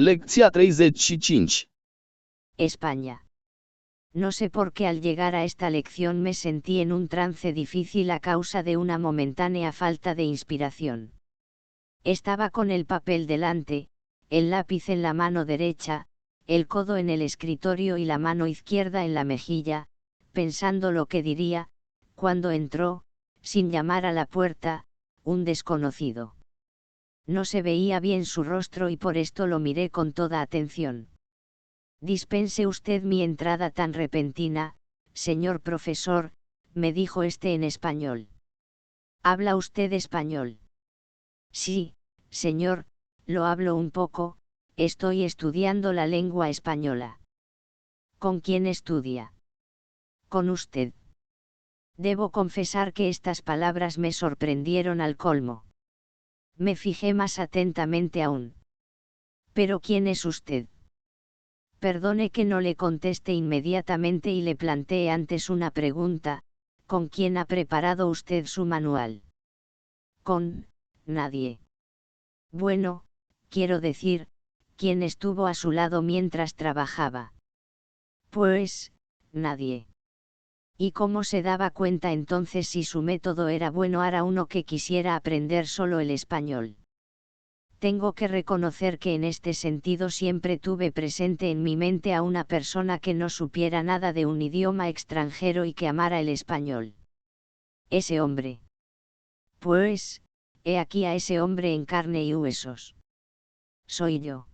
Lecția 35. España. No sé por qué al llegar a esta lección me sentí en un trance difícil a causa de una momentánea falta de inspiración. Estaba con el papel delante, el lápiz en la mano derecha, el codo en el escritorio y la mano izquierda en la mejilla, pensando lo que diría, cuando entró, sin llamar a la puerta, un desconocido. No se veía bien su rostro y por esto lo miré con toda atención. Dispense usted mi entrada tan repentina, señor profesor, me dijo este en español. ¿Habla usted español? Sí, señor, lo hablo un poco, estoy estudiando la lengua española. ¿Con quién estudia? Con usted. Debo confesar que estas palabras me sorprendieron al colmo. Me fijé más atentamente aún. ¿Pero quién es usted? Perdone que no le conteste inmediatamente y le planteé antes una pregunta, ¿con quién ha preparado usted su manual? Con nadie. Bueno, quiero decir, ¿quién estuvo a su lado mientras trabajaba? Pues, nadie. ¿Y cómo se daba cuenta entonces si su método era bueno para uno que quisiera aprender solo el español? Tengo que reconocer que en este sentido siempre tuve presente en mi mente a una persona que no supiera nada de un idioma extranjero y que amara el español. Ese hombre. Pues, he aquí a ese hombre en carne y huesos. Soy yo.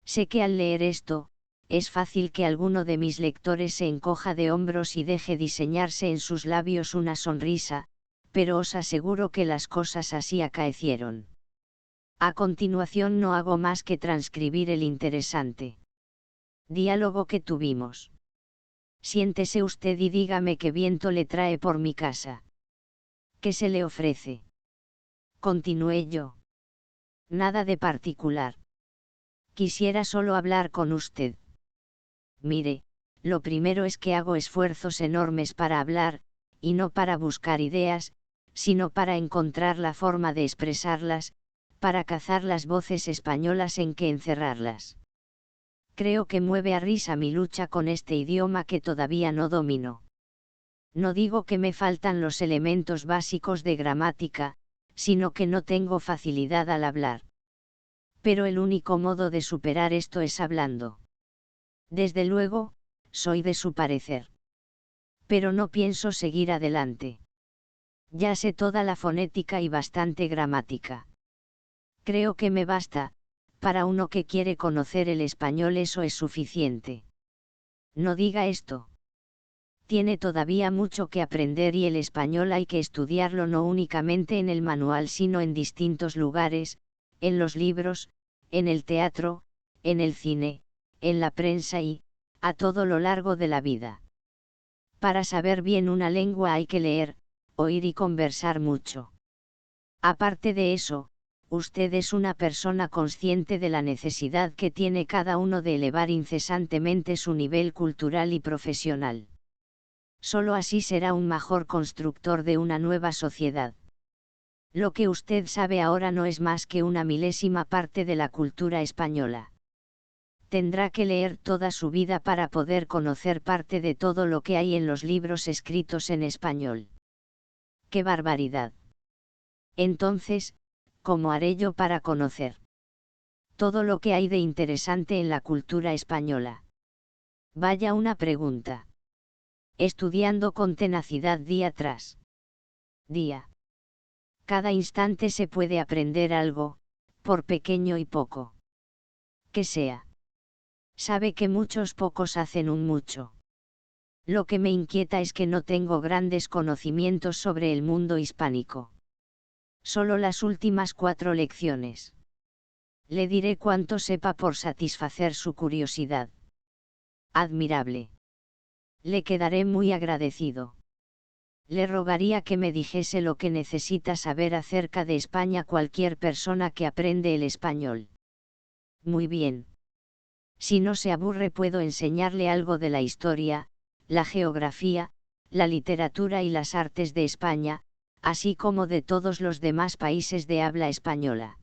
Sé que al leer esto, es fácil que alguno de mis lectores se encoja de hombros y deje diseñarse en sus labios una sonrisa, pero os aseguro que las cosas así acaecieron. A continuación no hago más que transcribir el interesante diálogo que tuvimos. Siéntese usted y dígame qué viento le trae por mi casa. ¿Qué se le ofrece? Continué yo. Nada de particular. Quisiera solo hablar con usted. Mire, lo primero es que hago esfuerzos enormes para hablar, y no para buscar ideas, sino para encontrar la forma de expresarlas, para cazar las voces españolas en que encerrarlas. Creo que mueve a risa mi lucha con este idioma que todavía no domino. No digo que me faltan los elementos básicos de gramática, sino que no tengo facilidad al hablar. Pero el único modo de superar esto es hablando. Desde luego, soy de su parecer. Pero no pienso seguir adelante. Ya sé toda la fonética y bastante gramática. Creo que me basta, para uno que quiere conocer el español eso es suficiente. No diga esto. Tiene todavía mucho que aprender y el español hay que estudiarlo no únicamente en el manual sino en distintos lugares, en los libros, en el teatro, en el cine, en la prensa y, a todo lo largo de la vida. Para saber bien una lengua hay que leer, oír y conversar mucho. Aparte de eso, usted es una persona consciente de la necesidad que tiene cada uno de elevar incesantemente su nivel cultural y profesional. Solo así será un mejor constructor de una nueva sociedad. Lo que usted sabe ahora no es más que una milésima parte de la cultura española. Tendrá que leer toda su vida para poder conocer parte de todo lo que hay en los libros escritos en español. ¡Qué barbaridad! Entonces, ¿cómo haré yo para conocer todo lo que hay de interesante en la cultura española? Vaya una pregunta. Estudiando con tenacidad día tras día. Cada instante se puede aprender algo, por pequeño y poco que sea. Sabe que muchos pocos hacen un mucho. Lo que me inquieta es que no tengo grandes conocimientos sobre el mundo hispánico. Solo las últimas 4 lecciones. Le diré cuanto sepa por satisfacer su curiosidad. Admirable. Le quedaré muy agradecido. Le rogaría que me dijese lo que necesita saber acerca de España cualquier persona que aprende el español. Muy bien. Si no se aburre puedo enseñarle algo de la historia, la geografía, la literatura y las artes de España, así como de todos los demás países de habla española.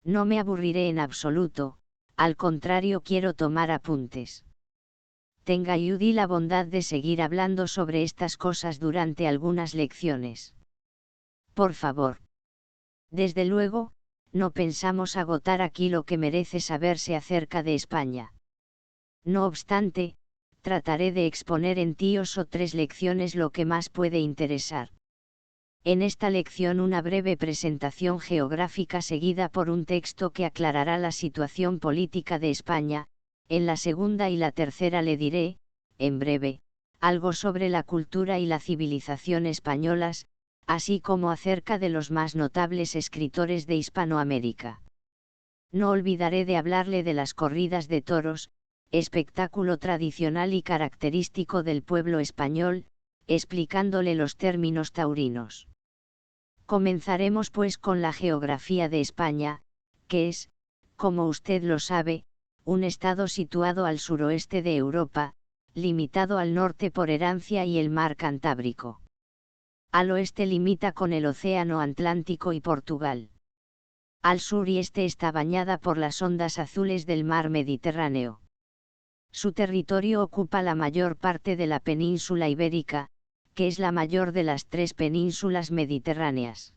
No me aburriré en absoluto, al contrario quiero tomar apuntes. Tenga Judy la bondad de seguir hablando sobre estas cosas durante algunas lecciones. Por favor. Desde luego, no pensamos agotar aquí lo que merece saberse acerca de España. No obstante, trataré de exponer en 2 o 3 lecciones lo que más puede interesar. En esta lección una breve presentación geográfica seguida por un texto que aclarará la situación política de España. En la segunda y la tercera le diré, en breve, algo sobre la cultura y la civilización españolas, así como acerca de los más notables escritores de Hispanoamérica. No olvidaré de hablarle de las corridas de toros, espectáculo tradicional y característico del pueblo español, explicándole los términos taurinos. Comenzaremos pues con la geografía de España, que es, como usted lo sabe, un estado situado al suroeste de Europa, limitado al norte por Erancia y el mar Cantábrico. Al oeste limita con el Océano Atlántico y Portugal. Al sur y este está bañada por las ondas azules del mar Mediterráneo. Su territorio ocupa la mayor parte de la península ibérica, que es la mayor de las 3 penínsulas mediterráneas.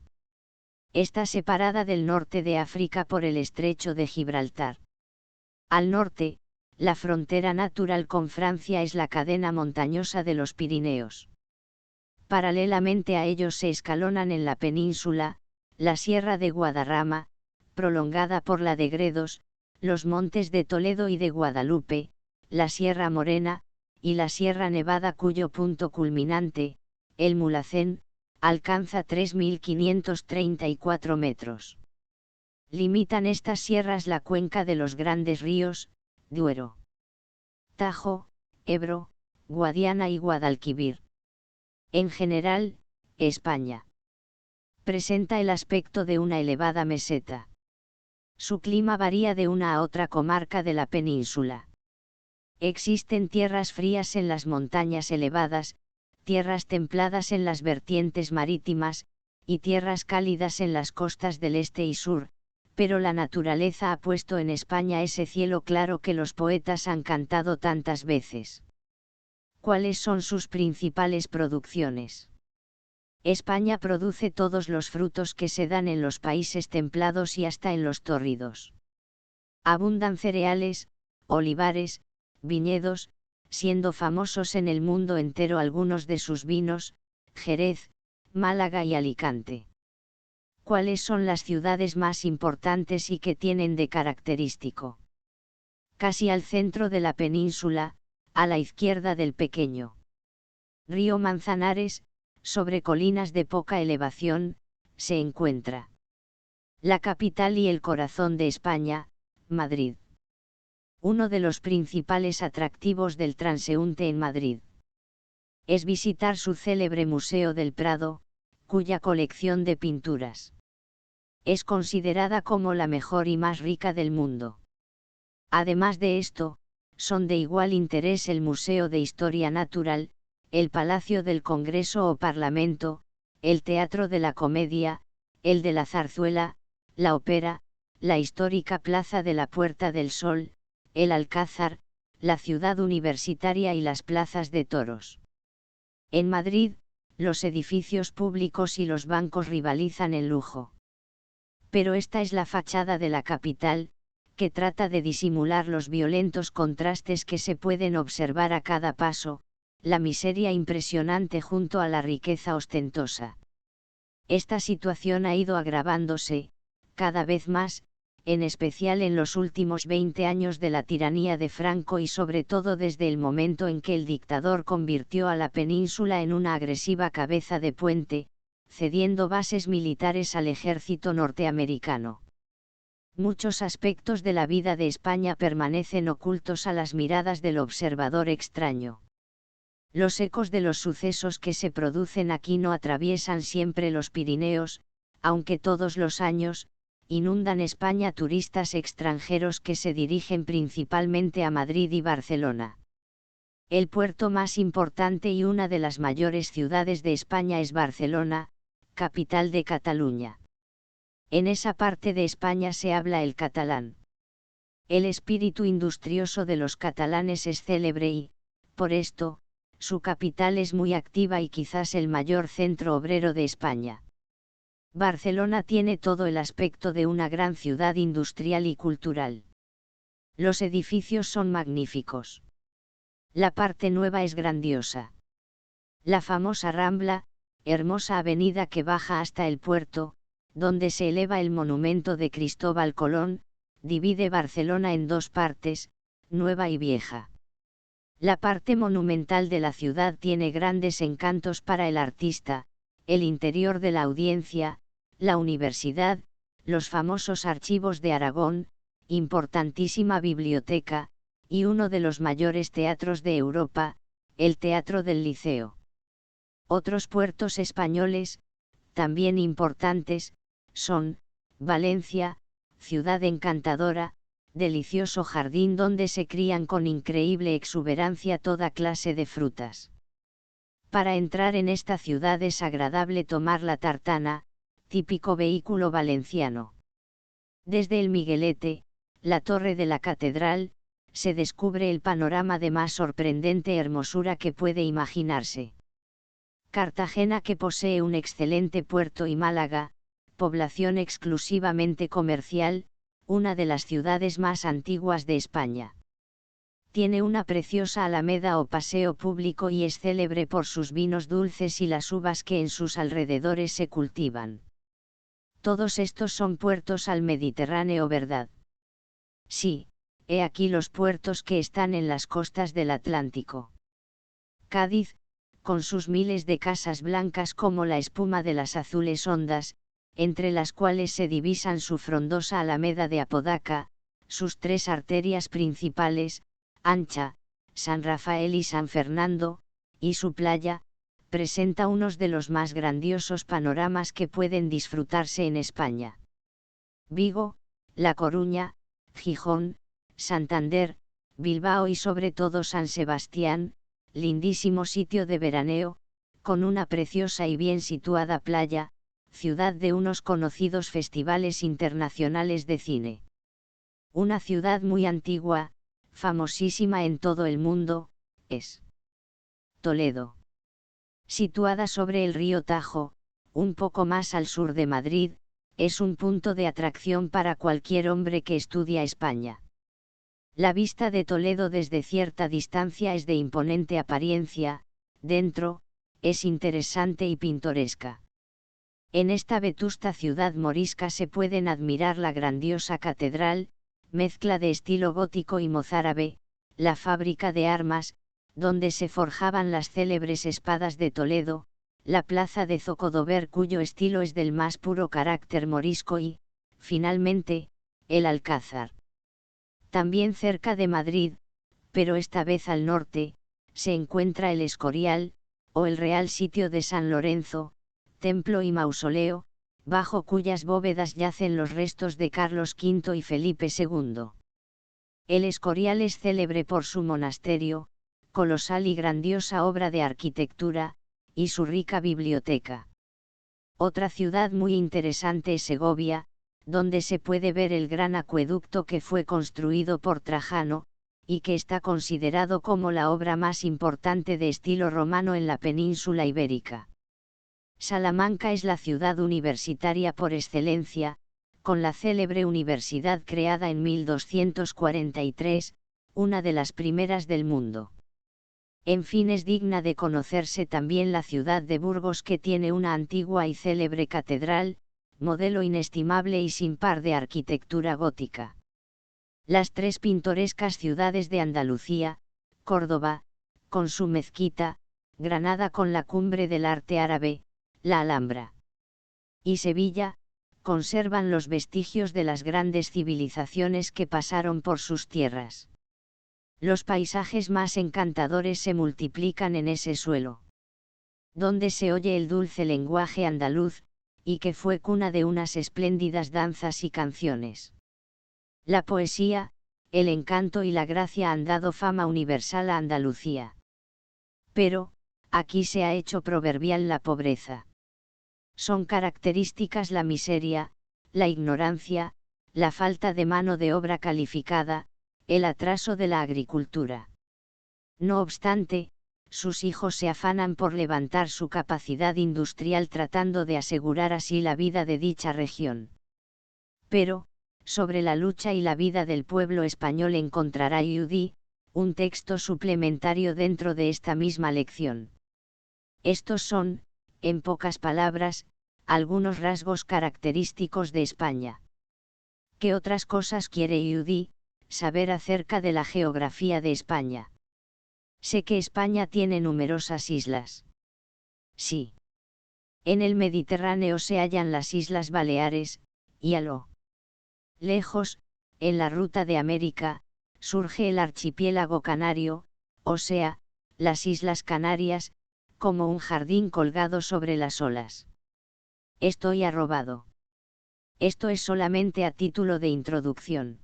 Está separada del norte de África por el estrecho de Gibraltar. Al norte, la frontera natural con Francia es la cadena montañosa de los Pirineos. Paralelamente a ellos se escalonan en la península, la Sierra de Guadarrama, prolongada por la de Gredos, los montes de Toledo y de Guadalupe, la Sierra Morena, y la Sierra Nevada cuyo punto culminante, el Mulhacén, alcanza 3.534 metros. Limitan estas sierras la cuenca de los grandes ríos, Duero, Tajo, Ebro, Guadiana y Guadalquivir. En general, España presenta el aspecto de una elevada meseta. Su clima varía de una a otra comarca de la península. Existen tierras frías en las montañas elevadas, tierras templadas en las vertientes marítimas, y tierras cálidas en las costas del este y sur, pero la naturaleza ha puesto en España ese cielo claro que los poetas han cantado tantas veces. ¿Cuáles son sus principales producciones? España produce todos los frutos que se dan en los países templados y hasta en los tórridos. Abundan cereales, olivares, viñedos, siendo famosos en el mundo entero algunos de sus vinos, Jerez, Málaga y Alicante. ¿Cuáles son las ciudades más importantes y qué tienen de característico? Casi al centro de la península, a la izquierda del pequeño río Manzanares, sobre colinas de poca elevación, se encuentra la capital y el corazón de España, Madrid. Uno de los principales atractivos del transeúnte en Madrid es visitar su célebre Museo del Prado, cuya colección de pinturas es considerada como la mejor y más rica del mundo. Además de esto, son de igual interés el Museo de Historia Natural, el Palacio del Congreso o Parlamento, el Teatro de la Comedia, el de la Zarzuela, la Ópera, la histórica Plaza de la Puerta del Sol, el Alcázar, la Ciudad Universitaria y las plazas de toros. En Madrid, los edificios públicos y los bancos rivalizan en lujo. Pero esta es la fachada de la capital, que trata de disimular los violentos contrastes que se pueden observar a cada paso, la miseria impresionante junto a la riqueza ostentosa. Esta situación ha ido agravándose, cada vez más, en especial en los últimos 20 años de la tiranía de Franco y sobre todo desde el momento en que el dictador convirtió a la península en una agresiva cabeza de puente, cediendo bases militares al ejército norteamericano. Muchos aspectos de la vida de España permanecen ocultos a las miradas del observador extraño. Los ecos de los sucesos que se producen aquí no atraviesan siempre los Pirineos, aunque todos los años, inundan España turistas extranjeros que se dirigen principalmente a Madrid y Barcelona. El puerto más importante y una de las mayores ciudades de España es Barcelona, capital de Cataluña. En esa parte de España se habla el catalán. El espíritu industrioso de los catalanes es célebre y, por esto, su capital es muy activa y quizás el mayor centro obrero de España. Barcelona tiene todo el aspecto de una gran ciudad industrial y cultural. Los edificios son magníficos. La parte nueva es grandiosa. La famosa Rambla, hermosa avenida que baja hasta el puerto, donde se eleva el monumento de Cristóbal Colón, divide Barcelona en dos partes, nueva y vieja. La parte monumental de la ciudad tiene grandes encantos para el artista, el interior de la audiencia, la universidad, los famosos archivos de Aragón, importantísima biblioteca, y uno de los mayores teatros de Europa, el Teatro del Liceo. Otros puertos españoles, también importantes, son, Valencia, ciudad encantadora, delicioso jardín donde se crían con increíble exuberancia toda clase de frutas. Para entrar en esta ciudad es agradable tomar la tartana, típico vehículo valenciano. Desde el Miguelete, la torre de la catedral, se descubre el panorama de más sorprendente hermosura que puede imaginarse. Cartagena, que posee un excelente puerto, y Málaga, población exclusivamente comercial, una de las ciudades más antiguas de España. Tiene una preciosa alameda o paseo público y es célebre por sus vinos dulces y las uvas que en sus alrededores se cultivan. Todos estos son puertos al Mediterráneo, ¿verdad? Sí, he aquí los puertos que están en las costas del Atlántico. Cádiz, con sus miles de casas blancas como la espuma de las azules ondas, entre las cuales se divisan su frondosa alameda de Apodaca, sus tres arterias principales, Ancha, San Rafael y San Fernando, y su playa, presenta unos de los más grandiosos panoramas que pueden disfrutarse en España. Vigo, La Coruña, Gijón, Santander, Bilbao y sobre todo San Sebastián, lindísimo sitio de veraneo, con una preciosa y bien situada playa, ciudad de unos conocidos festivales internacionales de cine. Una ciudad muy antigua, famosísima en todo el mundo, es Toledo. Situada sobre el río Tajo, un poco más al sur de Madrid, es un punto de atracción para cualquier hombre que estudia España. La vista de Toledo desde cierta distancia es de imponente apariencia, dentro, es interesante y pintoresca. En esta vetusta ciudad morisca se pueden admirar la grandiosa catedral, mezcla de estilo gótico y mozárabe, la fábrica de armas, donde se forjaban las célebres espadas de Toledo, la plaza de Zocodover cuyo estilo es del más puro carácter morisco y, finalmente, el Alcázar. También cerca de Madrid, pero esta vez al norte, se encuentra el Escorial, o el Real Sitio de San Lorenzo, templo y mausoleo, bajo cuyas bóvedas yacen los restos de Carlos V y Felipe II. El Escorial es célebre por su monasterio, colosal y grandiosa obra de arquitectura, y su rica biblioteca. Otra ciudad muy interesante es Segovia, donde se puede ver el gran acueducto que fue construido por Trajano, y que está considerado como la obra más importante de estilo romano en la península ibérica. Salamanca es la ciudad universitaria por excelencia, con la célebre universidad creada en 1243, una de las primeras del mundo. En fin, es digna de conocerse también la ciudad de Burgos, que tiene una antigua y célebre catedral, modelo inestimable y sin par de arquitectura gótica. Las tres pintorescas ciudades de Andalucía, Córdoba, con su mezquita, Granada con la cumbre del arte árabe, la Alhambra, y Sevilla, conservan los vestigios de las grandes civilizaciones que pasaron por sus tierras. Los paisajes más encantadores se multiplican en ese suelo, donde se oye el dulce lenguaje andaluz, y que fue cuna de unas espléndidas danzas y canciones. La poesía, el encanto y la gracia han dado fama universal a Andalucía. Pero, aquí se ha hecho proverbial la pobreza. Son características la miseria, la ignorancia, la falta de mano de obra calificada, el atraso de la agricultura. No obstante, sus hijos se afanan por levantar su capacidad industrial tratando de asegurar así la vida de dicha región. Pero, sobre la lucha y la vida del pueblo español encontrará Eudí, un texto suplementario dentro de esta misma lección. Estos son, en pocas palabras, algunos rasgos característicos de España. ¿Qué otras cosas quiere Eudí saber acerca de la geografía de España? Sé que España tiene numerosas islas. Sí. En el Mediterráneo se hallan las Islas Baleares, y a lo lejos, en la ruta de América, surge el archipiélago canario, o sea, las Islas Canarias, como un jardín colgado sobre las olas. Estoy arrobado. Esto es solamente a título de introducción.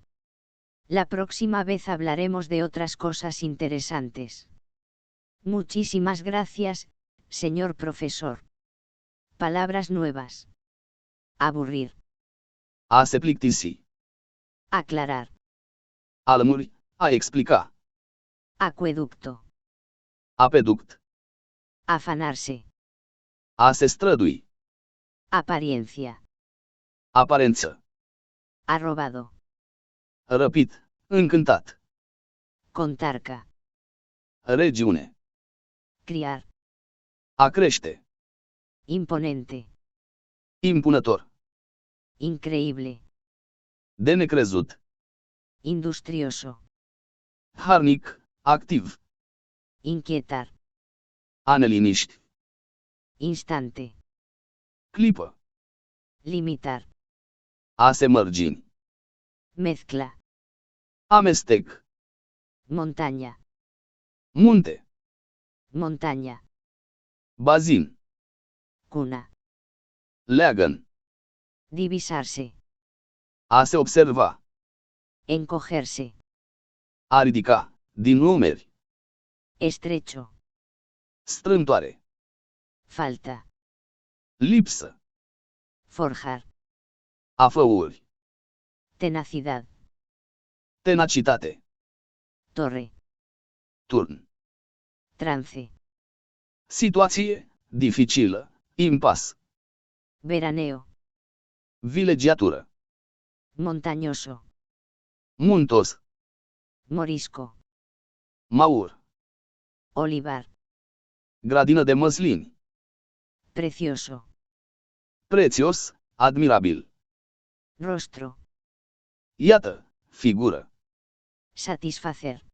La próxima vez hablaremos de otras cosas interesantes. Muchísimas gracias, señor profesor. Palabras nuevas. Aburrir. A se plictisi. Aclarar. A lămuri, a explica. Acueducto. Apeduct. Afanarse. A se strădui. Apariencia. Aparență. Arrobado. Răpit, încântat. Contarca. Regiune. Criar. A crește. Imponente. Impunător. Increíble. De necrezut. Industrioso. Harnic, activ. Inquietar. A neliniști. Instante. Clipă. Limitar. A se mărgini. Mezcla. Amestec. Montaña. Munte. Montaña. Bazin. Cuna. Leagăn. Divisarse. A se observa. Encogerse. A ridica, din numeri. Estrecho. Strâmtoare. Falta. Lipsă. Forjar. A făuri. Tenacidad. Tenacitate. Torre. Turn. Trance. Situație, dificilă, impas. Veraneo. Vilegiatură. Montañoso. Muntos. Morisco. Maur. Olivar. Grădină de măslini. Precioso. Prețios, admirabil. Rostro. Iată, figură. Satisfacer.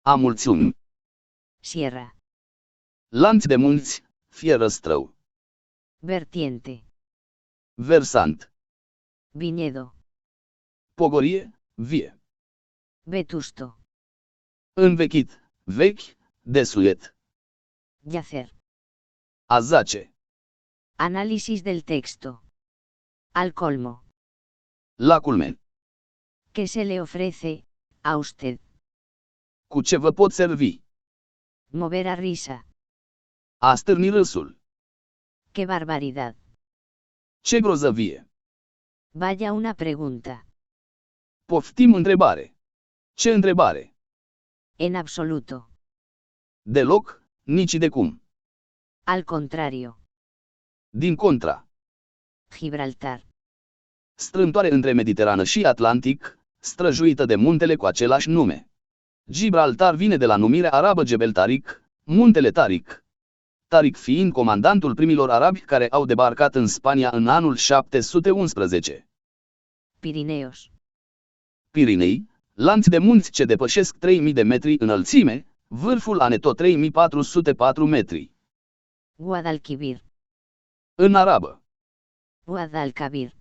A mulțiumi. Sierra. Lanț de munți, fierăstrău. Vertiente. Versant. Viñedo. Pogorie, vie. Vetusto. Învechit, vechi, desuet. Yacer. A zace. Análisis del texto. Al colmo. La culme. ¿Qué se le ofrece a usted? Cu ce vă pot servi? Mover a risa. A stârni râsul. ¡Qué barbaridad! Ce grozăvie. Vaya una pregunta. Poftim întrebare. Ce întrebare? En absoluto. Deloc, nici de cum. Al contrario. Din contra. Gibraltar. Strâmtoare între Mediterană și Atlantic, străjuită de muntele cu același nume. Gibraltar vine de la numirea arabă Jebel Tariq, muntele Tariq. Tariq fiind comandantul primilor arabi care au debarcat în Spania în anul 711. Pirineos. Pirinei, lanț de munți ce depășesc 3000 de metri înălțime, vârful aneto 3404 metri. Guadalquivir. În arabă. Guadalcavir.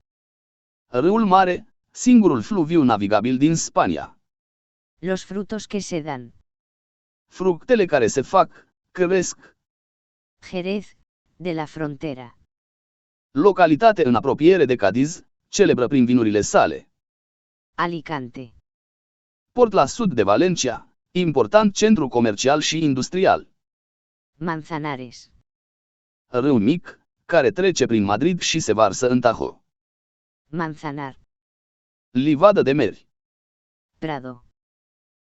Râul Mare, singurul fluviu navigabil din Spania. Los frutos que se dan. Fructele care se fac, cresc. Jerez, de la frontera. Localitate în apropiere de Cadiz, celebră prin vinurile sale. Alicante. Port la sud de Valencia, important centru comercial și industrial. Manzanares. Râu mic, care trece prin Madrid și se varsă în Tajo. Manzanar. Livadă de meri. Prado.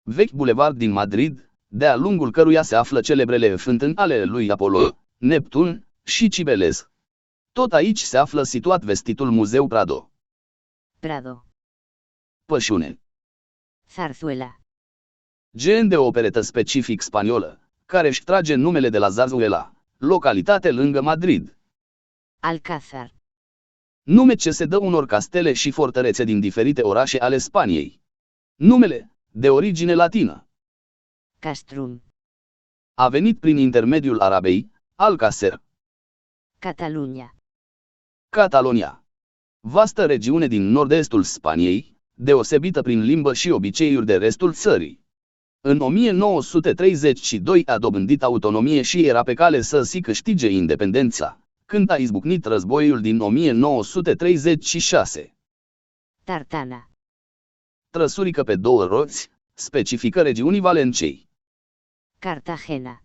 Vechi bulevard din Madrid, de-a lungul căruia se află celebrele fântâni ale lui Apollo, Neptun și Cibeles. Tot aici se află situat vestitul Muzeu Prado. Prado. Pășune. Zarzuela. Gen de operetă specific spaniolă, care își trage numele de la Zarzuela, localitate lângă Madrid. Alcázar. Nume ce se dă unor castele și fortărețe din diferite orașe ale Spaniei. Numele, de origine latină, Castrum. a venit prin intermediul arabei, Alcácer. Cataluña. Catalonia. Vastă regiune din nord-estul Spaniei, deosebită prin limbă și obiceiuri de restul țării. În 1932 a dobândit autonomie și era pe cale să si câștige independența, când a izbucnit războiul din 1936. Tartana. Trăsurică pe două roți, specifică regiunii Valencei. Cartagena.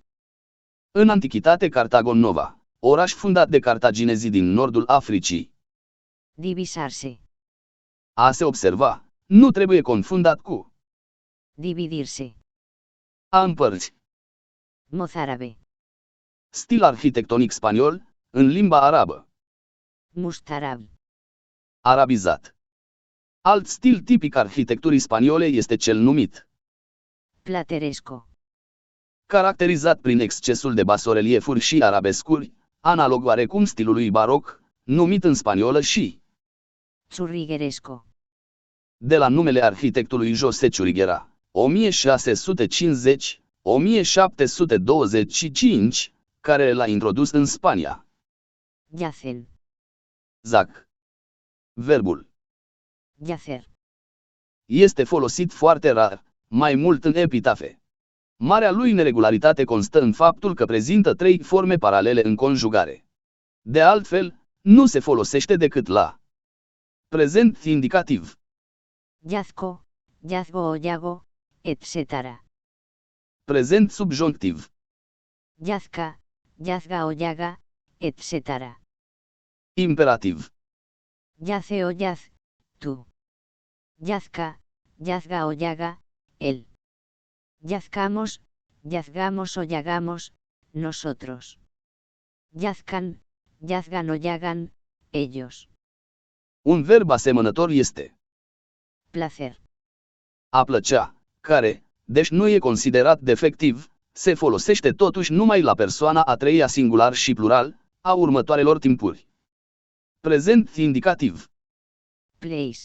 În antichitate Cartago Nova, oraș fundat de cartaginezii din nordul Africii. Divisarse. A se observa, nu trebuie confundat cu Dividirse. a împărți. Mozárabe. Stil arhitectonic spaniol, în limba arabă. Mustarab. Arabizat. Alt stil tipic arhitecturii spaniole este cel numit Plateresco. caracterizat prin excesul de basoreliefuri și arabescuri, analog oarecum stilului baroc, numit în spaniolă și Churrigueresco. de la numele arhitectului José Churriguera, 1650-1725, care l-a introdus în Spania. Yacen. Zac. Verbul Yacer. este folosit foarte rar, mai mult în epitafe. Marea lui neregularitate constă în faptul că prezintă trei forme paralele în conjugare. De altfel, nu se folosește decât la prezent indicativ, Yazco, yazgo o yago, etc. prezent subjonctiv, Yazca, yazga o yaga, etc. imperativ, Yace o yaz, tú. Yazca, yazga o yaga, él. Yazcamos, yazgamos o yagamos, nosotros. Yazcan, yazgan o yagan, ellos. un verb asemănător este Placer. a plăcea, care, deci nu e considerat defectiv, se folosește totuși numai la persoana a treia singular și plural, a următoarelor timpuri. Prezent indicativ, Place.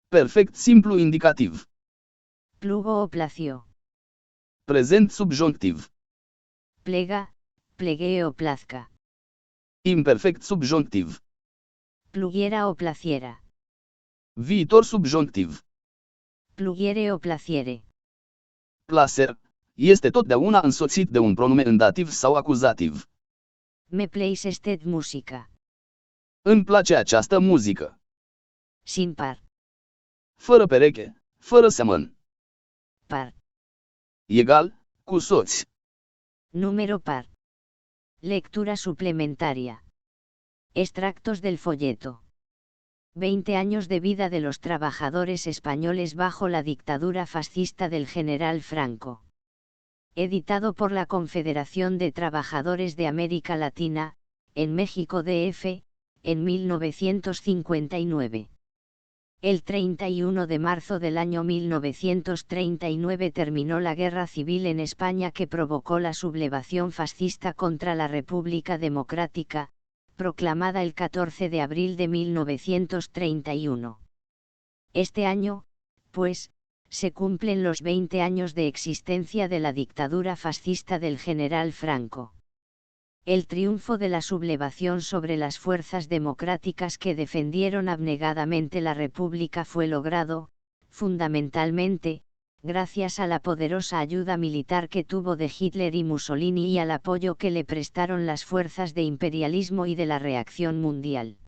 perfect simplu indicativ, Plugo o plació. prezent subjonctiv, Plega, plegué o plazca. imperfect subjonctiv, Plugiera o placiera. viitor subjonctiv, Plugiere o placiere. placer, este totdeauna însoțit de un pronume îndativ sau acuzativ. Me place ested música. Îmi place această muzică. Sin par. Fără pereche, fără semăn. Par. Egal, cu soți. Número par. Lectura suplementaria. Extractos del folleto. 20 años de vida de los trabajadores españoles bajo la dictadura fascista del general Franco. Editado por la Confederación de Trabajadores de América Latina, en México DF, en 1959. El 31 de marzo del año 1939 terminó la guerra civil en España que provocó la sublevación fascista contra la República Democrática, proclamada el 14 de abril de 1931. Este año, pues, se cumplen los 20 años de existencia de la dictadura fascista del general Franco. El triunfo de la sublevación sobre las fuerzas democráticas que defendieron abnegadamente la República fue logrado, fundamentalmente, gracias a la poderosa ayuda militar que tuvo de Hitler y Mussolini y al apoyo que le prestaron las fuerzas de imperialismo y de la reacción mundial.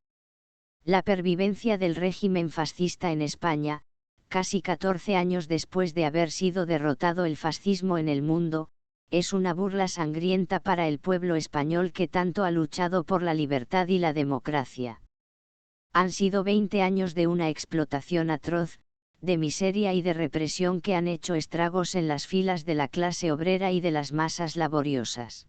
La pervivencia del régimen fascista en España, casi 14 años después de haber sido derrotado el fascismo en el mundo, es una burla sangrienta para el pueblo español que tanto ha luchado por la libertad y la democracia. Han sido 20 años de una explotación atroz, de miseria y de represión que han hecho estragos en las filas de la clase obrera y de las masas laboriosas.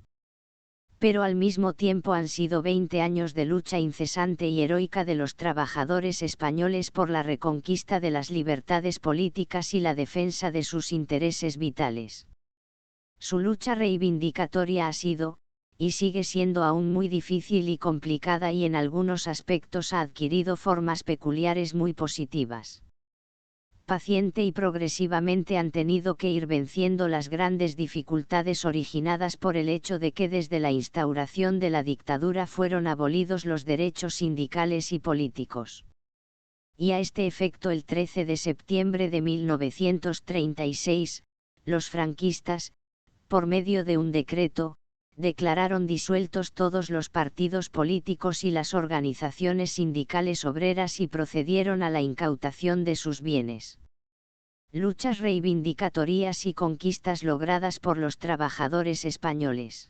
Pero al mismo tiempo han sido 20 años de lucha incesante y heroica de los trabajadores españoles por la reconquista de las libertades políticas y la defensa de sus intereses vitales. Su lucha reivindicatoria ha sido, y sigue siendo aún muy difícil y complicada, y en algunos aspectos ha adquirido formas peculiares muy positivas. Paciente y progresivamente han tenido que ir venciendo las grandes dificultades originadas por el hecho de que desde la instauración de la dictadura fueron abolidos los derechos sindicales y políticos. Y a este efecto, el 13 de septiembre de 1936, los franquistas, por medio de un decreto, declararon disueltos todos los partidos políticos y las organizaciones sindicales obreras y procedieron a la incautación de sus bienes. Luchas reivindicatorias y conquistas logradas por los trabajadores españoles.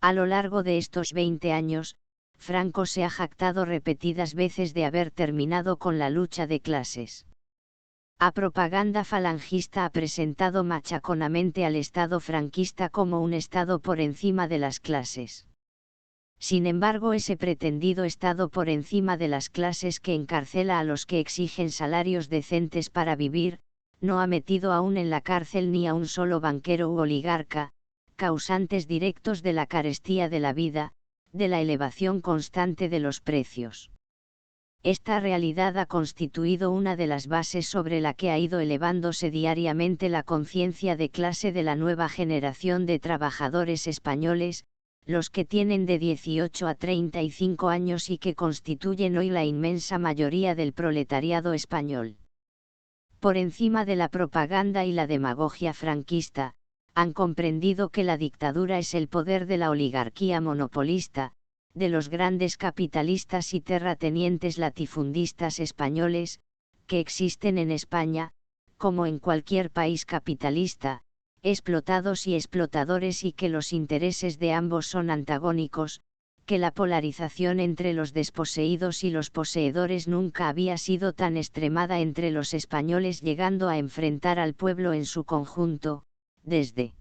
A lo largo de estos 20 años, Franco se ha jactado repetidas veces de haber terminado con la lucha de clases. A propaganda falangista ha presentado machaconamente al Estado franquista como un Estado por encima de las clases. Sin embargo, ese pretendido Estado por encima de las clases que encarcela a los que exigen salarios decentes para vivir, no ha metido aún en la cárcel ni a un solo banquero u oligarca, causantes directos de la carestía de la vida, de la elevación constante de los precios. Esta realidad ha constituido una de las bases sobre la que ha ido elevándose diariamente la conciencia de clase de la nueva generación de trabajadores españoles, los que tienen de 18 a 35 años y que constituyen hoy la inmensa mayoría del proletariado español. Por encima de la propaganda y la demagogia franquista, han comprendido que la dictadura es el poder de la oligarquía monopolista, de los grandes capitalistas y terratenientes latifundistas españoles, que existen en España, como en cualquier país capitalista, explotados y explotadores, y que los intereses de ambos son antagónicos, que la polarización entre los desposeídos y los poseedores nunca había sido tan extremada entre los españoles, llegando a enfrentar al pueblo en su conjunto, desde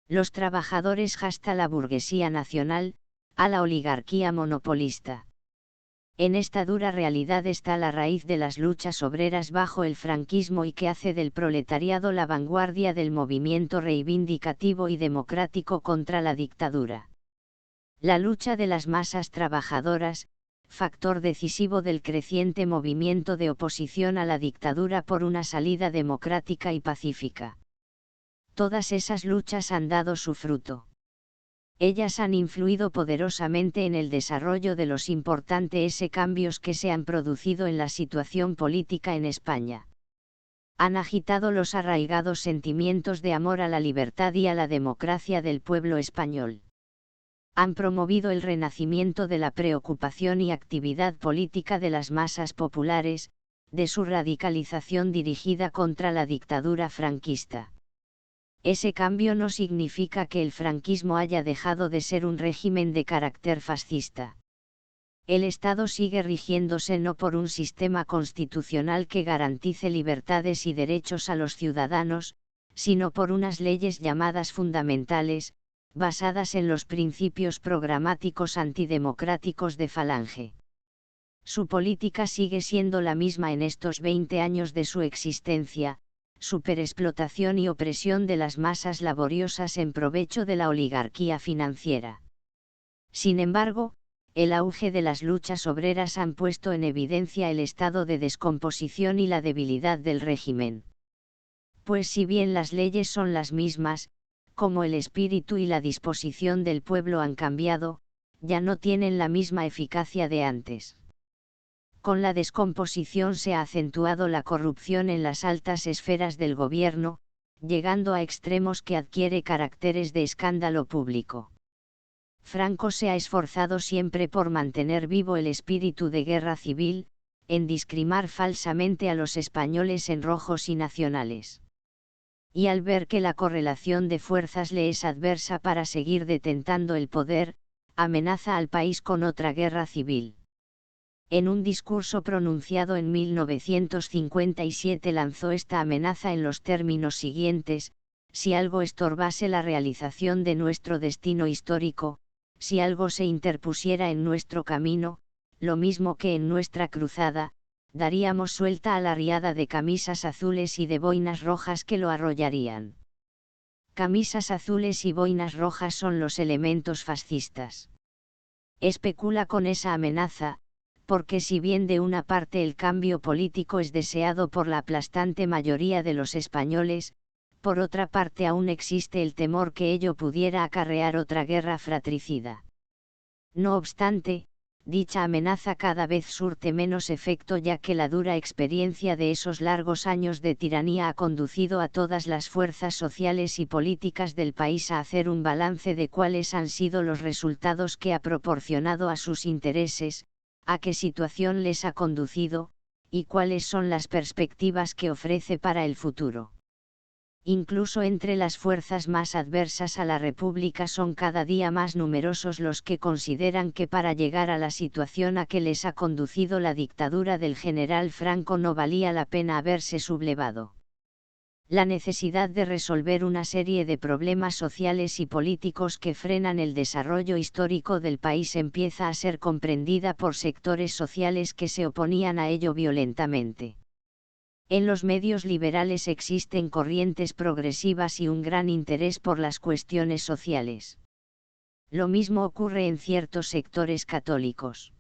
los trabajadores hasta la burguesía nacional, a la oligarquía monopolista. En esta dura realidad está la raíz de las luchas obreras bajo el franquismo y que hace del proletariado la vanguardia del movimiento reivindicativo y democrático contra la dictadura. La lucha de las masas trabajadoras, factor decisivo del creciente movimiento de oposición a la dictadura por una salida democrática y pacífica. Todas esas luchas han dado su fruto. Ellas han influido poderosamente en el desarrollo de los importantes cambios que se han producido en la situación política en España. Han agitado los arraigados sentimientos de amor a la libertad y a la democracia del pueblo español. Han promovido el renacimiento de la preocupación y actividad política de las masas populares, de su radicalización dirigida contra la dictadura franquista. Ese cambio no significa que el franquismo haya dejado de ser un régimen de carácter fascista. El Estado sigue rigiéndose no por un sistema constitucional que garantice libertades y derechos a los ciudadanos, sino por unas leyes llamadas fundamentales, basadas en los principios programáticos antidemocráticos de Falange. Su política sigue siendo la misma en estos 20 años de su existencia: superexplotación y opresión de las masas laboriosas en provecho de la oligarquía financiera. Sin embargo, el auge de las luchas obreras han puesto en evidencia el estado de descomposición y la debilidad del régimen. Pues si bien las leyes son las mismas, como el espíritu y la disposición del pueblo han cambiado, ya no tienen la misma eficacia de antes. Con la descomposición se ha acentuado la corrupción en las altas esferas del gobierno, llegando a extremos que adquiere caracteres de escándalo público. Franco se ha esforzado siempre por mantener vivo el espíritu de guerra civil, en discrimar falsamente a los españoles en rojos y nacionales. Y al ver que la correlación de fuerzas le es adversa para seguir detentando el poder, amenaza al país con otra guerra civil. En un discurso pronunciado en 1957 lanzó esta amenaza en los términos siguientes: si algo estorbase la realización de nuestro destino histórico, si algo se interpusiera en nuestro camino, lo mismo que en nuestra cruzada, daríamos suelta a la riada de camisas azules y de boinas rojas que lo arrollarían. Camisas azules y boinas rojas son los elementos fascistas. Especula con esa amenaza, porque si bien de una parte el cambio político es deseado por la aplastante mayoría de los españoles, por otra parte aún existe el temor que ello pudiera acarrear otra guerra fratricida. No obstante, dicha amenaza cada vez surte menos efecto, ya que la dura experiencia de esos largos años de tiranía ha conducido a todas las fuerzas sociales y políticas del país a hacer un balance de cuáles han sido los resultados que ha proporcionado a sus intereses, a qué situación les ha conducido, y cuáles son las perspectivas que ofrece para el futuro. Incluso entre las fuerzas más adversas a la República son cada día más numerosos los que consideran que para llegar a la situación a que les ha conducido la dictadura del general Franco no valía la pena haberse sublevado. La necesidad de resolver una serie de problemas sociales y políticos que frenan el desarrollo histórico del país empieza a ser comprendida por sectores sociales que se oponían a ello violentamente. En los medios liberales existen corrientes progresivas y un gran interés por las cuestiones sociales. Lo mismo ocurre en ciertos sectores católicos.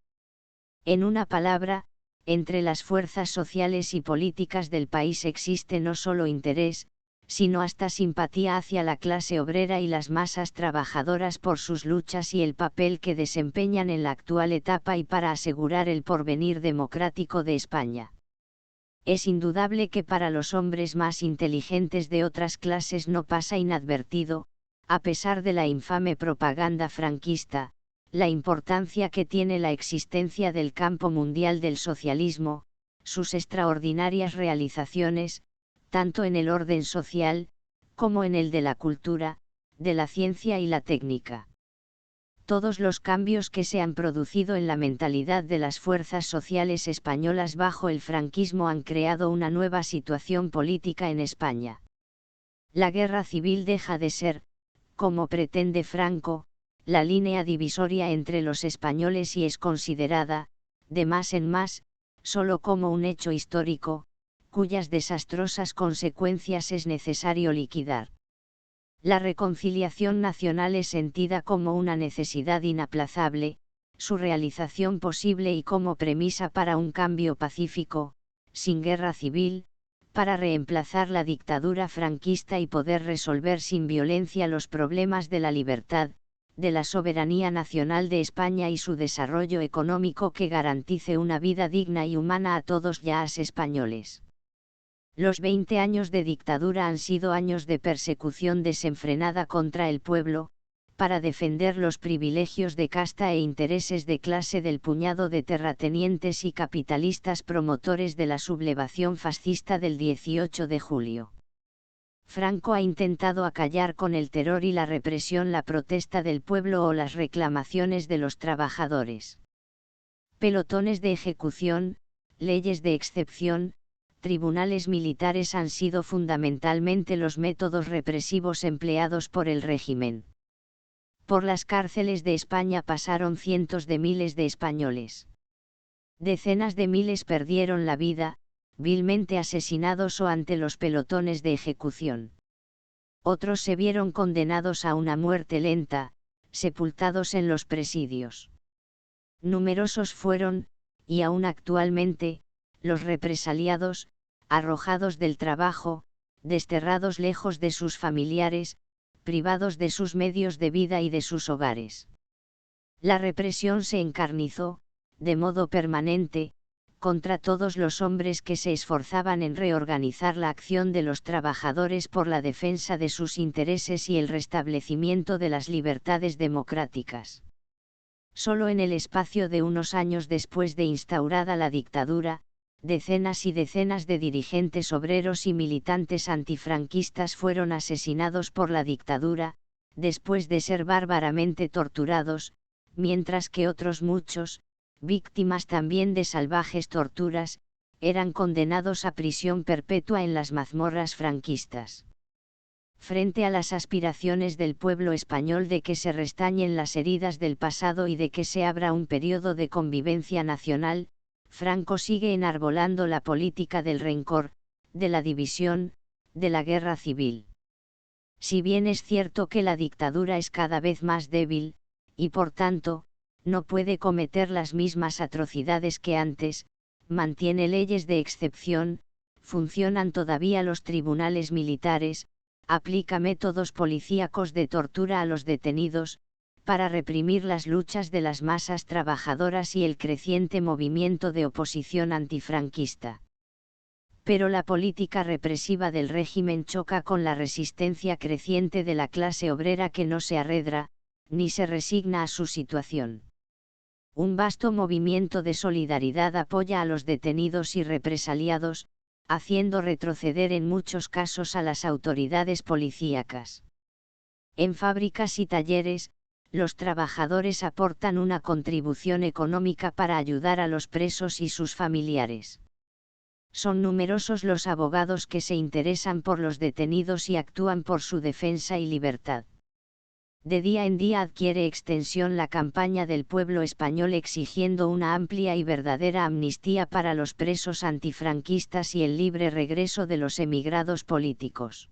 En una palabra, entre las fuerzas sociales y políticas del país existe no solo interés, sino hasta simpatía hacia la clase obrera y las masas trabajadoras por sus luchas y el papel que desempeñan en la actual etapa y para asegurar el porvenir democrático de España. Es indudable que para los hombres más inteligentes de otras clases no pasa inadvertido, a pesar de la infame propaganda franquista, la importancia que tiene la existencia del campo mundial del socialismo, sus extraordinarias realizaciones, tanto en el orden social, como en el de la cultura, de la ciencia y la técnica. Todos los cambios que se han producido en la mentalidad de las fuerzas sociales españolas bajo el franquismo han creado una nueva situación política en España. La guerra civil deja de ser, como pretende Franco, la línea divisoria entre los españoles y es considerada, de más en más, solo como un hecho histórico, cuyas desastrosas consecuencias es necesario liquidar. La reconciliación nacional es sentida como una necesidad inaplazable, su realización posible y como premisa para un cambio pacífico, sin guerra civil, para reemplazar la dictadura franquista y poder resolver sin violencia los problemas de la libertad, de la soberanía nacional de España y su desarrollo económico que garantice una vida digna y humana a todos los españoles. Los 20 años de dictadura han sido años de persecución desenfrenada contra el pueblo, para defender los privilegios de casta e intereses de clase del puñado de terratenientes y capitalistas promotores de la sublevación fascista del 18 de julio. Franco ha intentado acallar con el terror y la represión la protesta del pueblo o las reclamaciones de los trabajadores. Pelotones de ejecución, leyes de excepción, tribunales militares han sido fundamentalmente los métodos represivos empleados por el régimen. Por las cárceles de España pasaron cientos de miles de españoles. Decenas de miles perdieron la vida, vilmente asesinados o ante los pelotones de ejecución. Otros se vieron condenados a una muerte lenta, sepultados en los presidios. Numerosos fueron, y aún actualmente, los represaliados, arrojados del trabajo, desterrados lejos de sus familiares, privados de sus medios de vida y de sus hogares. La represión se encarnizó, de modo permanente, contra todos los hombres que se esforzaban en reorganizar la acción de los trabajadores por la defensa de sus intereses y el restablecimiento de las libertades democráticas. Solo en el espacio de unos años después de instaurada la dictadura, decenas y decenas de dirigentes obreros y militantes antifranquistas fueron asesinados por la dictadura, después de ser bárbaramente torturados, mientras que otros muchos, víctimas también de salvajes torturas, eran condenados a prisión perpetua en las mazmorras franquistas. Frente a las aspiraciones del pueblo español de que se restañen las heridas del pasado y de que se abra un periodo de convivencia nacional, Franco sigue enarbolando la política del rencor, de la división, de la guerra civil. Si bien es cierto que la dictadura es cada vez más débil, y por tanto, no puede cometer las mismas atrocidades que antes, mantiene leyes de excepción, funcionan todavía los tribunales militares, aplica métodos policíacos de tortura a los detenidos, para reprimir las luchas de las masas trabajadoras y el creciente movimiento de oposición antifranquista. Pero la política represiva del régimen choca con la resistencia creciente de la clase obrera que no se arredra, ni se resigna a su situación. Un vasto movimiento de solidaridad apoya a los detenidos y represaliados, haciendo retroceder en muchos casos a las autoridades policíacas. En fábricas y talleres, los trabajadores aportan una contribución económica para ayudar a los presos y sus familiares. Son numerosos los abogados que se interesan por los detenidos y actúan por su defensa y libertad. De día en día adquiere extensión la campaña del pueblo español exigiendo una amplia y verdadera amnistía para los presos antifranquistas y el libre regreso de los emigrados políticos.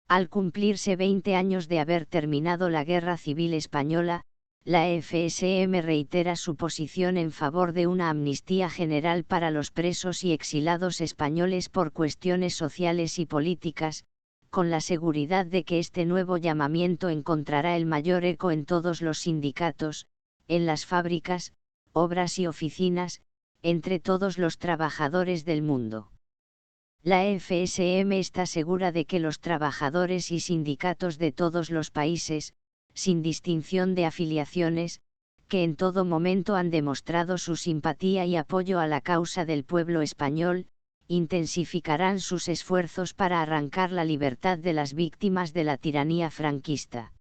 Al cumplirse 20 años de haber terminado la Guerra Civil Española, la FSM reitera su posición en favor de una amnistía general para los presos y exilados españoles por cuestiones sociales y políticas, con la seguridad de que este nuevo llamamiento encontrará el mayor eco en todos los sindicatos, en las fábricas, obras y oficinas, entre todos los trabajadores del mundo. La FSM está segura de que los trabajadores y sindicatos de todos los países, sin distinción de afiliaciones, que en todo momento han demostrado su simpatía y apoyo a la causa del pueblo español, intensificarán sus esfuerzos para arrancar la libertad de las víctimas de la tiranía franquista.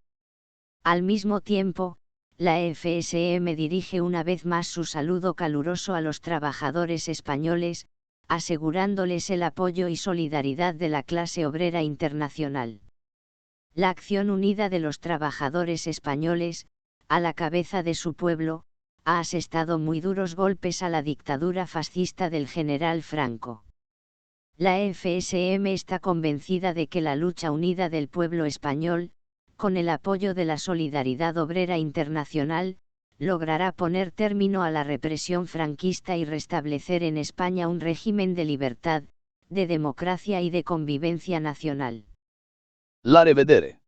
Al mismo tiempo, la FSM dirige una vez más su saludo caluroso a los trabajadores españoles, asegurándoles el apoyo y solidaridad de la clase obrera internacional. La acción unida de los trabajadores españoles, a la cabeza de su pueblo, ha asestado muy duros golpes a la dictadura fascista del general Franco. La FSM está convencida de que la lucha unida del pueblo español, con el apoyo de la solidaridad obrera internacional, logrará poner término a la represión franquista y restablecer en España un régimen de libertad, de democracia y de convivencia nacional. La revedere!